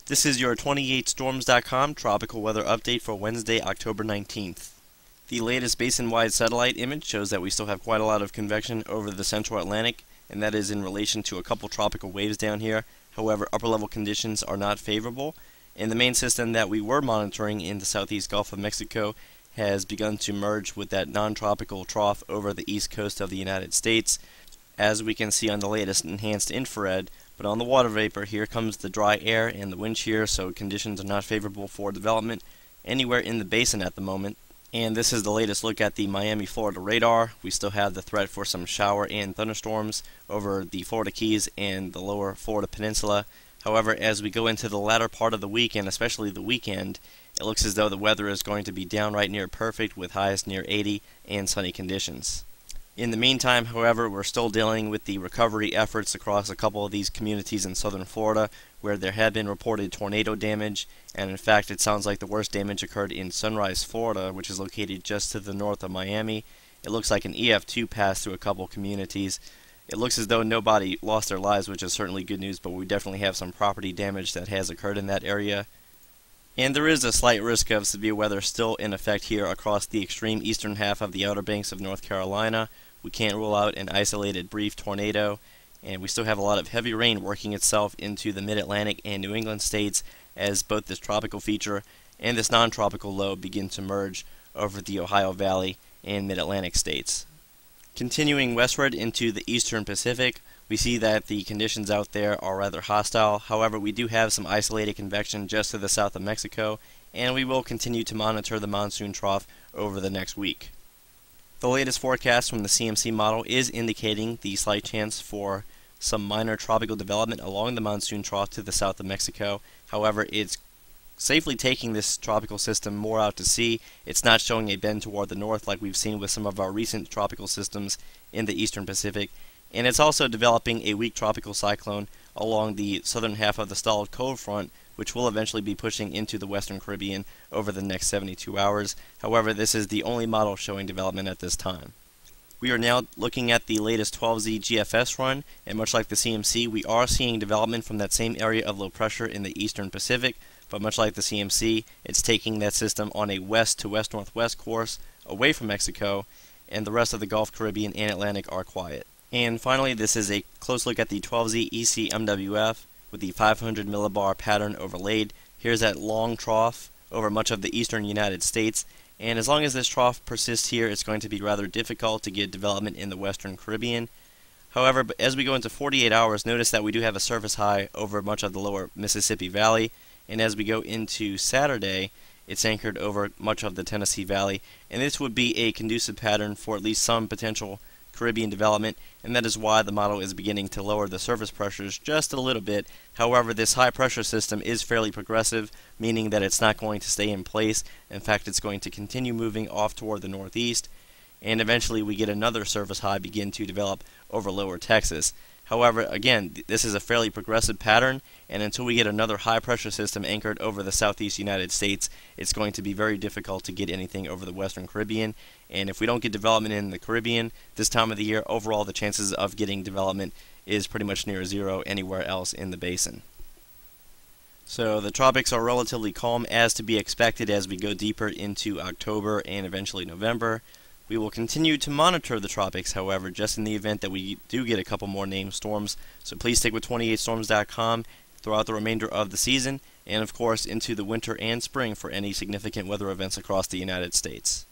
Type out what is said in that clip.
This is your 28storms.com tropical weather update for Wednesday, October 19th. The latest basin-wide satellite image shows that we still have quite a lot of convection over the central Atlantic, and that is in relation to a couple tropical waves down here. However, upper-level conditions are not favorable, and the main system that we were monitoring in the southeast Gulf of Mexico has begun to merge with that non-tropical trough over the east coast of the United States, as we can see on the latest enhanced infrared. But on the water vapor, here comes the dry air and the wind shear, so conditions are not favorable for development anywhere in the basin at the moment. And this is the latest look at the Miami, Florida radar. We still have the threat for some shower and thunderstorms over the Florida Keys and the lower Florida Peninsula. However, as we go into the latter part of the week, and especially the weekend, it looks as though the weather is going to be downright near perfect with highs near 80 and sunny conditions. In the meantime, however, we're still dealing with the recovery efforts across a couple of these communities in southern Florida where there had been reported tornado damage, and in fact it sounds like the worst damage occurred in Sunrise, Florida, which is located just to the north of Miami. It looks like an EF2 passed through a couple communities. It looks as though nobody lost their lives, which is certainly good news, but we definitely have some property damage that has occurred in that area. And there is a slight risk of severe weather still in effect here across the extreme eastern half of the Outer Banks of North Carolina. We can't rule out an isolated brief tornado, and we still have a lot of heavy rain working itself into the mid-Atlantic and New England states as both this tropical feature and this non-tropical low begin to merge over the Ohio Valley and mid-Atlantic states. Continuing westward into the eastern Pacific, we see that the conditions out there are rather hostile. However, we do have some isolated convection just to the south of Mexico, and we will continue to monitor the monsoon trough over the next week. The latest forecast from the CMC model is indicating the slight chance for some minor tropical development along the monsoon trough to the south of Mexico. However, it's safely taking this tropical system more out to sea. It's not showing a bend toward the north like we've seen with some of our recent tropical systems in the eastern Pacific. And it's also developing a weak tropical cyclone along the southern half of the stalled cold front, which will eventually be pushing into the western Caribbean over the next 72 hours. However, this is the only model showing development at this time. We are now looking at the latest 12Z GFS run, and much like the CMC, we are seeing development from that same area of low pressure in the eastern Pacific, but much like the CMC, it's taking that system on a west to west-northwest course away from Mexico, and the rest of the Gulf, Caribbean, and Atlantic are quiet. And finally, this is a close look at the 12Z ECMWF with the 500 millibar pattern overlaid. Here's that long trough over much of the eastern United States, and as long as this trough persists here, it's going to be rather difficult to get development in the western Caribbean. However, as we go into 48 hours, notice that we do have a surface high over much of the lower Mississippi Valley, and as we go into Saturday, it's anchored over much of the Tennessee Valley, and this would be a conducive pattern for at least some potential Caribbean development, and that is why the model is beginning to lower the surface pressures just a little bit. However, this high pressure system is fairly progressive, meaning that it's not going to stay in place. In fact, it's going to continue moving off toward the northeast, and eventually we get another surface high begin to develop over lower Texas. However, again, this is a fairly progressive pattern, and until we get another high pressure system anchored over the southeast United States, it's going to be very difficult to get anything over the western Caribbean. And if we don't get development in the Caribbean this time of the year, overall the chances of getting development is pretty much near zero anywhere else in the basin. So the tropics are relatively calm, as to be expected as we go deeper into October and eventually November. We will continue to monitor the tropics, however, just in the event that we do get a couple more named storms. So please stick with 28storms.com throughout the remainder of the season, and of course into the winter and spring for any significant weather events across the United States.